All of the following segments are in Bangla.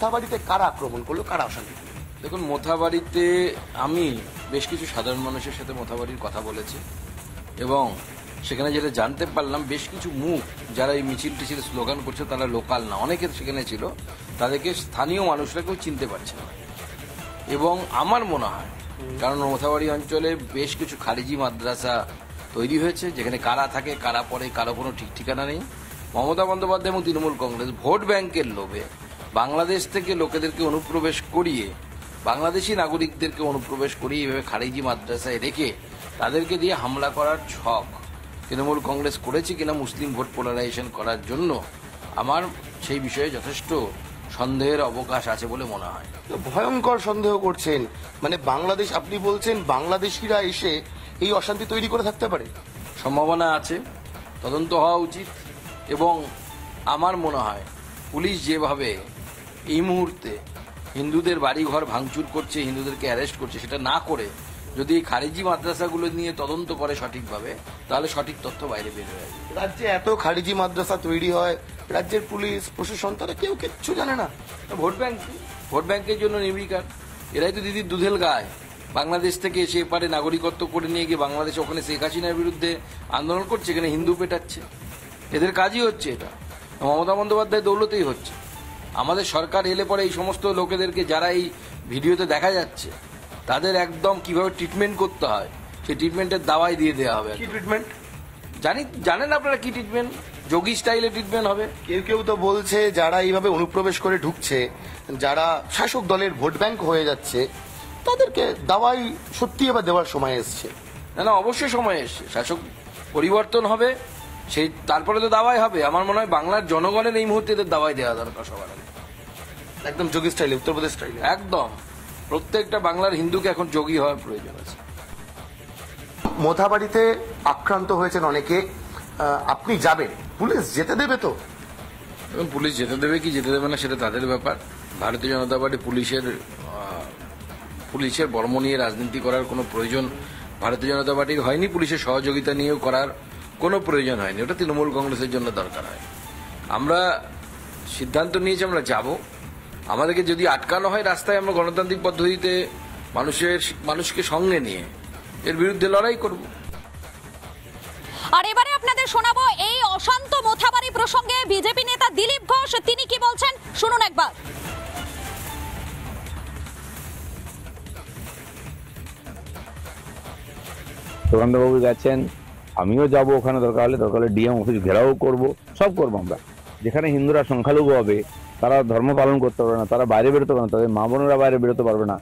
মোথাবাড়িতে কারা আক্রমণ করলো, কারা অশান্তি? দেখুন, মোথাবাড়িতে আমি বেশ কিছু সাধারণ মানুষের সাথে মোথাবাড়ির কথা বলেছি এবং সেখানে যেটা জানতে পারলাম, বেশ কিছু মুখ যারা এই মিছিল টিছিল স্লোগান করছে তারা লোকাল না, অনেকে সেখানে ছিল, তাদেরকে স্থানীয় মানুষরা কেউ চিনতে পারছে না। এবং আমার মনে হয়, কারণ মোথাবাড়ি অঞ্চলে বেশ কিছু খারিজি মাদ্রাসা তৈরি হয়েছে, যেখানে কারা থাকে, কারা পড়ে, কারো কোনো ঠিক ঠিকানা নেই। মমতা বন্দ্যোপাধ্যায় এবং তৃণমূল কংগ্রেস ভোট ব্যাংকের লোভে বাংলাদেশ থেকে লোকেদেরকে অনুপ্রবেশ করিয়ে, বাংলাদেশি নাগরিকদেরকে অনুপ্রবেশ করিয়ে এভাবে খারিজি মাদ্রাসায় রেখে তাদেরকে দিয়ে হামলা করার ছক তৃণমূল কংগ্রেস করেছে কিনা মুসলিম ভোট পোলারাইজেশন করার জন্য, আমার সেই বিষয়ে যথেষ্ট সন্দেহের অবকাশ আছে বলে মনে হয়। ভয়ঙ্কর সন্দেহ করছেন, মানে বাংলাদেশ, আপনি বলছেন বাংলাদেশিরা এসে এই অশান্তি তৈরি করে থাকতে পারে? সম্ভাবনা আছে, তদন্ত হওয়া উচিত। এবং আমার মনে হয় পুলিশ যেভাবে এই মুহূর্তে হিন্দুদের বাড়িঘর ভাঙচুর করছে, হিন্দুদেরকে অ্যারেস্ট করছে, সেটা না করে যদি এই খারিজি মাদ্রাসাগুলো নিয়ে তদন্ত করে সঠিকভাবে, তাহলে সঠিক তথ্য বাইরে বের হয়ে যাবে। রাজ্যে এত খারিজি মাদ্রাসা তৈরি হয়, রাজ্যের পুলিশ প্রশাসন তারা কেউ কিচ্ছু জানে না। ভোট ব্যাংকের জন্য নির্বিকার। এরাই তো দিদির দুধেল গায়। বাংলাদেশ থেকে এসে এপারে নাগরিকত্ব করে নিয়ে গিয়ে বাংলাদেশে ওখানে শেখ হাসিনার বিরুদ্ধে আন্দোলন করছে, এখানে হিন্দু পেটাচ্ছে। এদের কাজই হচ্ছে এটা, মমতা বন্দ্যোপাধ্যায় দৌলতেই হচ্ছে। আমাদের সরকার এলে পরে এই সমস্ত লোকেদেরকে, যারা এই ভিডিওতে দেখা যাচ্ছে, তাদের একদম কিভাবে ট্রিটমেন্ট করতে হয় সেই ট্রিটমেন্টের দাওয়াই দিয়ে দেওয়া হবে। কি ট্রিটমেন্ট জানেন আপনারা কি ট্রিটমেন্ট? যোগী স্টাইলে ট্রিটমেন্ট হবে। কেউ কেউ তো বলছে যারা এইভাবে অনুপ্রবেশ করে ঢুকছে, যারা শাসক দলের ভোট ব্যাংক হয়ে যাচ্ছে, তাদেরকে দাওয়াই সত্যি এবার দেওয়ার সময় এসছে। না, অবশ্যই সময় এসছে, শাসক পরিবর্তন হবে, সেই তারপরে তো দাওয়াই হবে। আমার মনে হয় বাংলার জনগণের এই মুহূর্তে এদের দাওয়াই দেওয়া দরকার সবার আগে, একদম যোগী স্টাইলে, উত্তরপ্রদেশ স্টাইলে। একদম প্রত্যেকটা বাংলার হিন্দুকে এখন যোগী হওয়ার প্রয়োজন আছে। মোথাবাড়িতে আক্রান্ত হয়েছেন অনেকে, আপনি যাবেন, পুলিশ যেতে দেবে তো? এবং পুলিশ যেতে দেবে কি যেতে দেবে না সেটা তাদের ব্যাপার। ভারতীয় জনতা পার্টি পুলিশের বর্ম নিয়ে রাজনীতি করার কোনো প্রয়োজন ভারতীয় জনতা পার্টির হয়নি, পুলিশের সহযোগিতা নিয়েও করার কোনো প্রয়োজন হয়নি। ওটা তৃণমূল কংগ্রেসের জন্য দরকার হয়। আমরা সিদ্ধান্ত নিয়েছি, আমরা যাব। আমাদেরকে যদি আটকানো হয় রাস্তায়, আমরা গণতান্ত্রিক পদ্ধতিতে মানুষকে সঙ্গে নিয়ে এর বিরুদ্ধে লড়াই করব। আর এবারে আপনাদের শোনাবো এই অশান্ত মোথাবাড়ি প্রসঙ্গে বিজেপি নেতা দিলীপ ঘোষ, তিনি কি বলছেন শুনুন একবার। সুকান্তবাবু গেছেন, আমিও যাব ওখানে, দরকার হলে ডিএম অফিস ঘেরাও করব, সব করবো আমরা। যেখানে হিন্দুরা সংখ্যালঘু হবে, তারা ধর্ম পালন করতে পারবে না, তারা বাইরে বেরোতে পারবে না, তাদের মা বোনেরা বাইরে বেরোতে পারবে না,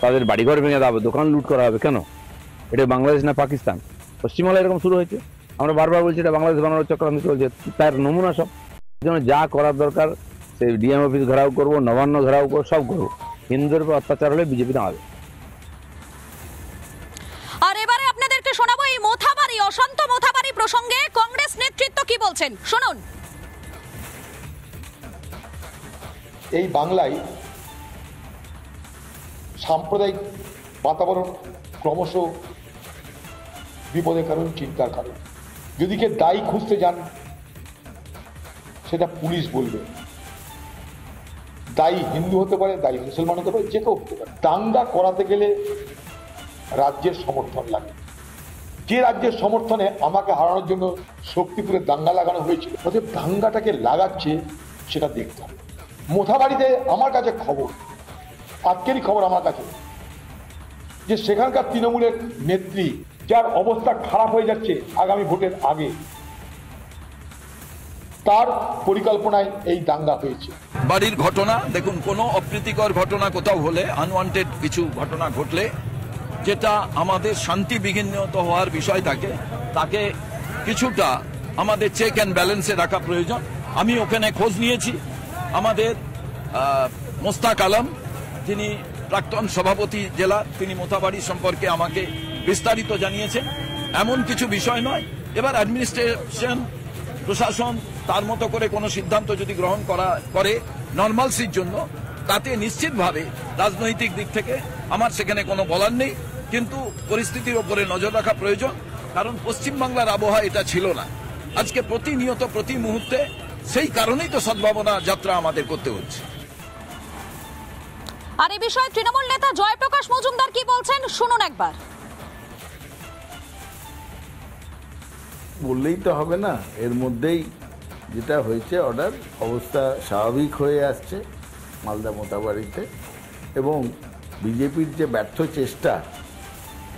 তাদের বাড়িঘর ভেঙে দেওয়া হবে, দোকান লুট করা হবে। কেন? এটা বাংলাদেশ না পাকিস্তান? পশ্চিমবাংলায় এরকম শুরু হয়েছে। আমরা বারবার বলছি এটা বাংলাদেশ বানানোর চক্রান্ত চলছে, তার নমুনা সব। জন্য যা করার দরকার, সেই ডিএম অফিস ঘেরাও করবো, নবান্ন ঘেরাও করবো, সব করবো। হিন্দুদের উপর অত্যাচার হলে বিজেপি দাঁড়াবে। আর এবারে আপনাদেরকে শোনাবো এই মোথাবাড়ি, অশান্ত মোথাবাড়ি প্রসঙ্গে কংগ্রেস নেতৃত্ব কি বলছেন শুনুন। এই বাংলায় সাম্প্রদায়িক বাতাবরণ ক্রমশ বিপদের কারণ, চিন্তার কারণ। যদি কে দায়ী খুঁজতে যান, সেটা পুলিশ বলবে। দায়ী হিন্দু হতে পারে, দায়ী মুসলমান হতে পারে, যে কেউ হতে পারে। দাঙ্গা করাতে গেলে রাজ্যের সমর্থন লাগে। যে রাজ্যের সমর্থনে আমাকে হারানোর জন্য শক্তিপুরে দাঙ্গা লাগানো হয়েছিল, অতএব দাঙ্গাটাকে লাগাচ্ছে সেটা দেখতে হবে। মোথাবাড়িতে আমার কাছে খবর, আজকেরই খবর আমার কাছে, যে সেখানকার তৃণমূলের নেত্রী, যার অবস্থা খারাপ হয়ে যাচ্ছে আগামী ভোটের আগে, তার পরিকল্পনায় এই দাঙ্গা হয়েছে। বাড়ির ঘটনা দেখুন, কোনো অপ্রীতিকর ঘটনা কোথাও হলে, আনওয়ান্টেড কিছু ঘটনা ঘটলে, যেটা আমাদের শান্তি বিঘ্নিত হওয়ার বিষয় থাকে, তাকে কিছুটা আমাদের চেক অ্যান্ড ব্যালেন্সে রাখা প্রয়োজন। আমি ওখানে খোঁজ নিয়েছি। আমাদের মোস্তাক আলম, তিনি প্রাক্তন সভাপতি জেলা, তিনি মোথাবাড়ি সম্পর্কে আমাকে বিস্তারিত জানিয়েছেন। এমন কিছু বিষয় নয়। এবার অ্যাডমিনিস্ট্রেশন, প্রশাসন তার মতো করে কোনো সিদ্ধান্ত যদি গ্রহণ করে নর্মালসির জন্য, তাতে নিশ্চিতভাবে রাজনৈতিক দিক থেকে আমার সেখানে কোনো বলার নেই, কিন্তু পরিস্থিতির ওপরে নজর রাখা প্রয়োজন। কারণ পশ্চিমবাংলার আবহাওয়া এটা ছিল না। আজকে প্রতিনিয়ত, প্রতি মুহূর্তে, সেই কারণেই তো সদ্ভাবনা যাত্রা আমাদের করতে হচ্ছে। আর এই বিষয়ে তৃণমূল নেতা জয়প্রকাশ মজুমদার কি বলছেন শুনুন একবার। বললেই তো হবে না, এর মধ্যেই যেটা হয়েছে অর্ডার, অবস্থা স্বাভাবিক হয়ে আসছে মালদা মোথাবাড়িতে। এবং বিজেপির যে ব্যর্থ চেষ্টা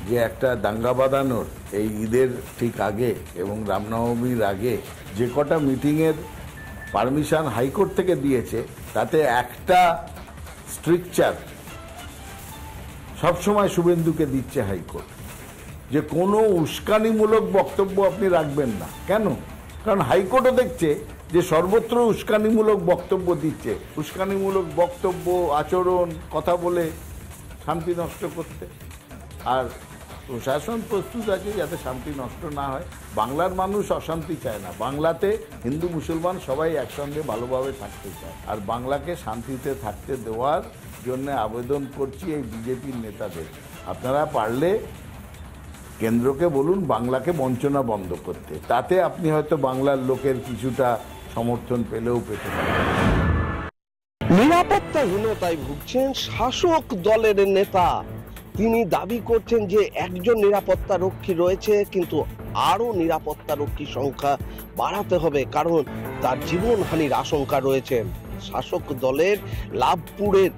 যে একটা দাঙ্গা বাঁধানোর এই ঈদের ঠিক আগে এবং রামনবমীর আগে যে কটা মিটিংয়ের পারমিশন হাইকোর্ট থেকে দিয়েছে, তাতে একটা স্ট্রিকচার সবসময় শুভেন্দুকে দিচ্ছে হাইকোর্ট, যে কোনো উস্কানিমূলক বক্তব্য আপনি রাখবেন না। কেন? কারণ হাইকোর্টও দেখছে যে সর্বত্র উস্কানিমূলক বক্তব্য দিচ্ছে, উস্কানিমূলক বক্তব্য, আচরণ, কথা বলে শান্তি নষ্ট করতে। আর প্রশাসন প্রস্তুত আছে যাতে শান্তি নষ্ট না হয়। বাংলার মানুষ অশান্তি চায় না, বাংলাতে হিন্দু মুসলমান সবাই একসঙ্গে ভালোভাবে থাকতে চায়। আর বাংলাকে শান্তিতে থাকতে দেওয়ার জন্য আবেদন করছি এই বিজেপির নেতাদের, আপনারা পারলে কেন্দ্রকে বলুন বাংলাকে বঞ্চনা বন্ধ করতে, তাতে আপনি হয়তো বাংলার লোকের কিছুটা সমর্থন পেলেও পেতে পারেন। নিরাপত্তাহীনতায় ভুগছেন শাসক দলের নেতা। তিনি দাবি করছেন যে একজন নিরাপত্তা রক্ষী রয়েছে, কিন্তু আরো নিরাপত্তা রক্ষী সংখ্যা বাড়াতে হবে, কারণ তার জীবনহানির আশঙ্কা রয়েছে। শাসক দলের লাভপুরের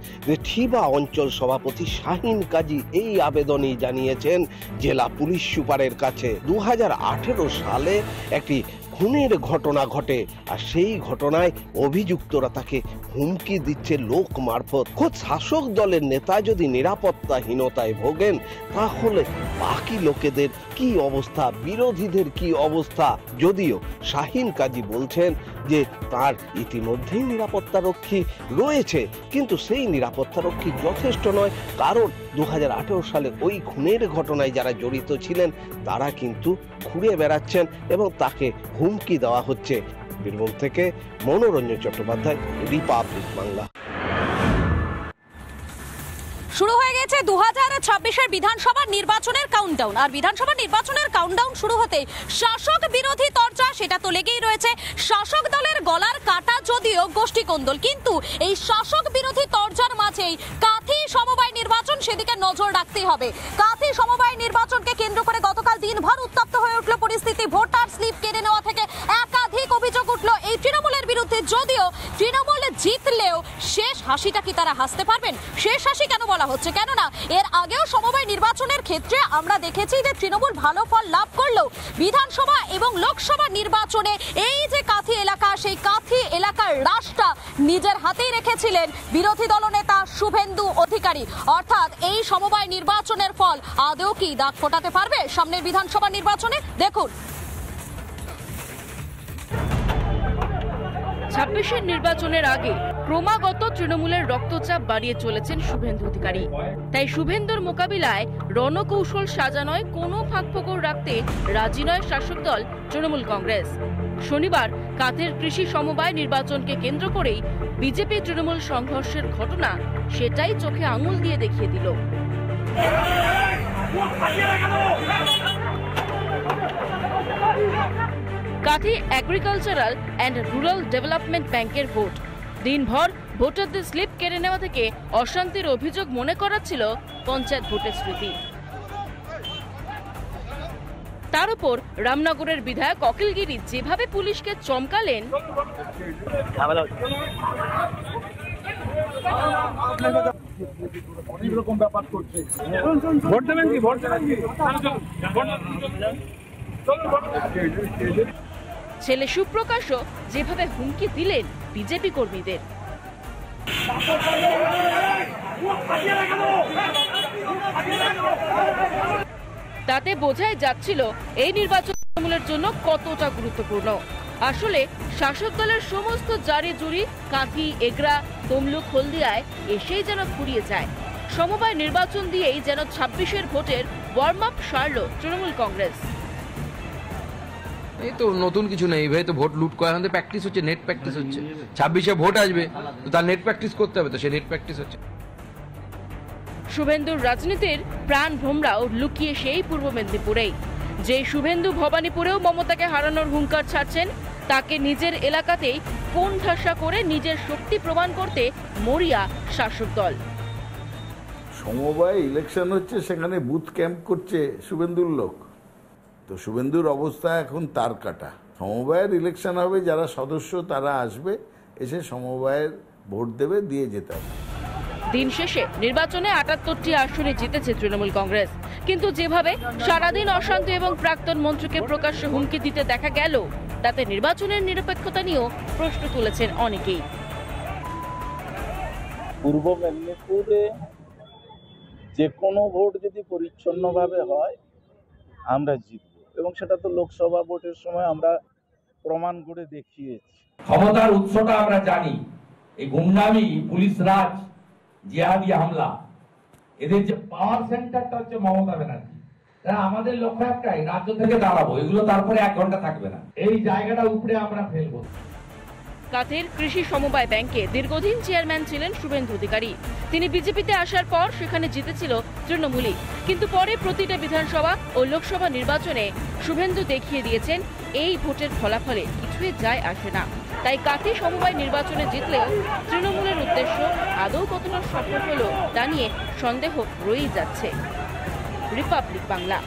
ঠিবা অঞ্চল সভাপতি শাহিন কাজী এই আবেদনই জানিয়েছেন জেলা পুলিশ সুপারের কাছে। 2018 সালে একটি খুনের ঘটনা ঘটে, আর সেই ঘটনায় অভিযুক্তরা তাকে হুমকি দিচ্ছে লোক মারফত। খোদ শাসক দলের নেতা যদি নিরাপত্তাহীনতায় ভোগেন, তাহলে বাকি লোকেদের কি অবস্থা, বিরোধীদের কি অবস্থা? যদিও শাহিন কাজী বলছেন যে তার ইতিমধ্যেই নিরাপত্তারক্ষী রয়েছে, কিন্তু সেই নিরাপত্তারক্ষী যথেষ্ট নয়, কারণ 2018 সালে ওই খুনের ঘটনায় যারা জড়িত ছিলেন তারা কিন্তু ঘুরে বেড়াচ্ছেন এবং তাকে হুমকি দেওয়া হচ্ছে। বীরভূম থেকে মনোরঞ্জন চট্টোপাধ্যায়, রিপাবলিক বাংলা। শুরু হয়ে গেছে 2026-এর বিধানসভা নির্বাচনের কাউন্টডাউন। আর বিধানসভা নির্বাচনের কাউন্টডাউন শুরু হতে শাসক বিরোধী তরজা সেটা তো লেগেই রয়েছে। শাসক দলের গলার কাটা যদিও গোষ্ঠী কোন্দল, কিন্তু এই শাসক বিরোধী তরজার মাঝেই কাঁথি সমবায় নির্বাচন, সেদিকে নজর রাখতেই হবে। কাঁথি সমবায় নির্বাচনকে কেন্দ্র করে গতকাল দিনভর উত্তপ্ত হয়ে উঠল পরিস্থিতি। ভোটার স্লিপ কেড়ে নেওয়া থেকে একাধিক অভিযোগ উঠল এই তৃণমূলের বিরুদ্ধে। যদিও তৃণমূল জিতলেও শেষ হাসিটা কি তারা হাসতে পারবেন? শেষ হাসি কেন বলা হচ্ছে, কেননা এর আগেও সমবায় নির্বাচনের ক্ষেত্রে আমরা দেখেছি যে তৃণমূল ভালো ফল লাভ করলেও বিধানসভা এবং লোকসভা নির্বাচনে এই যে কাঁথি এলাকা, সেই কাঁথি এলাকার রাশটা নিজের হাতেই রেখেছিলেন বিরোধী দলনেতা শুভেন্দু অধিকারী। অর্থাৎ এই সমবায় নির্বাচনের ফল আদৌ কি দাগ ফোটাতে পারবে সামনের বিধানসভা নির্বাচনে? দেখুন। 26-এর নির্বাচনের আগে ক্রমাগত তৃণমূলের রক্তচাপ বাড়িয়ে চলেছেন শুভেন্দু অধিকারী। তাই শুভেন্দুর মোকাবিলায় রণকৌশল সাজানোয় কোনো ফাঁকফোকর রাখতে রাজি নয় শাসক দল তৃণমূল কংগ্রেস। শনিবার কাঁথির কৃষি সমবায় নির্বাচনকে কেন্দ্র করেই বিজেপি তৃণমূল সংঘর্ষের ঘটনা সেটাই চোখে আঙুল দিয়ে দেখিয়ে দিল। Kanthi agricultural and rural development ব্যাংকের ভোট। দিনভর ভোটারদের স্লিপ কেড়ে নেওয়া থেকে অশান্তির অভিযোগ মনে করাচ্ছিল পঞ্চায়েত ভোটের স্মৃতি। তার উপর রামনগরের বিধায়ক অখিলগিরি যেভাবে পুলিশকে চমকালেন, ছেলে সুপ্রকাশও যেভাবে হুমকি দিলেন বিজেপি কর্মীদের, তাতে বোঝাই যাচ্ছিল এই নির্বাচন তৃণমূলের জন্য কতটা গুরুত্বপূর্ণ। আসলে শাসক দলের সমস্ত জারি জুরি কাঁথি, এগরা, তমলুক, হলদিয়ায় এসেই যেন ফুরিয়ে যায়। সমবায় নির্বাচন দিয়েই যেন 26-এর ভোটের ওয়ার্ম আপ সারল তৃণমূল কংগ্রেস। এই তো নতুন কিছু নেই ভাই, তো ভোট লুট করা আমাদের প্র্যাকটিস হচ্ছে, নেট প্র্যাকটিস হচ্ছে। 26-এ ভোট আসবে, তো তার নেট প্র্যাকটিস করতে হবে, তো সে নেট প্র্যাকটিস হচ্ছে। শুভেন্দুর রাজনীতির প্রাণ ভোমরাও লুকিয়ে সেই পূর্ব মেদিনীপুরেই। যে শুভেন্দু ভবানীপুরেও মমতাকে হারানোর হুঙ্কার ছাড়ছেন, তাকে নিজের এলাকাতেই কোণঠাসা করে নিজের শক্তি প্রমাণ করতে মরিয়া শাসক দল। সমবায় ইলেকশন হচ্ছে, সেখানে বুথ ক্যাম্প করছে শুভেন্দুর লোক। তো শুভেন্দুর অবস্থা এখন তার কাটা। সমবায়ের ইলেকশন হবে, যারা সদস্য তারা আসবে, এসে সমবায়ের ভোট দেবে, দিয়ে যেতে হবে। দিন শেষে নির্বাচনে ৭৮টি আসনে জিতেছে তৃণমূল কংগ্রেস, কিন্তু যেভাবে সারাদিন অশান্তি এবং প্রাক্তন মন্ত্রীকে প্রকাশ্যে হুমকি দিতে দেখা গেল, তাতে নির্বাচনের নিরপেক্ষতা নিয়েও প্রশ্ন তুলেছেন অনেকেই। পূর্ব মেদিনীপুরে যে কোনো ভোট যদি পরিচ্ছন্নভাবে হয় আমরা জিতব, এবং সেটা তো লোকসভা ভোটের সময় আমরা প্রমাণ করে দেখিয়েছি। ক্ষমতার উৎসটা আমরা জানি, এই গুন্ডামি, পুলিশ রাজ, জিহাদি হামলা, এদের যে পাওয়ার সেন্টারটা হচ্ছে মমতা ব্যানার্জি। আমাদের লক্ষ্য একটাই, রাজ্য থেকে দাঁড়াবো, এগুলো তারপরে 1 ঘন্টা থাকবে না, এই জায়গাটা উপরে আমরা ফেলবো। কাঁথের কৃষি সমবায় ব্যাংকে দীর্ঘদিন চেয়ারম্যান ছিলেন শুভেন্দু অধিকারী। তিনি বিজেপিতে আসার পর সেখানে জিতেছিল তৃণমূলই, কিন্তু পরে প্রতিটা বিধানসভা ও লোকসভা নির্বাচনে শুভেন্দু দেখিয়ে দিয়েছেন এই ভোটের ফলাফলে কিছুই যায় আসে না। তাই কাঁথি সমবায় নির্বাচনে জিতলেও তৃণমূলের উদ্দেশ্য আদৌ কতটা সফল হলো তা নিয়ে সন্দেহ রয়েই যাচ্ছে। রিপাবলিক বাংলা।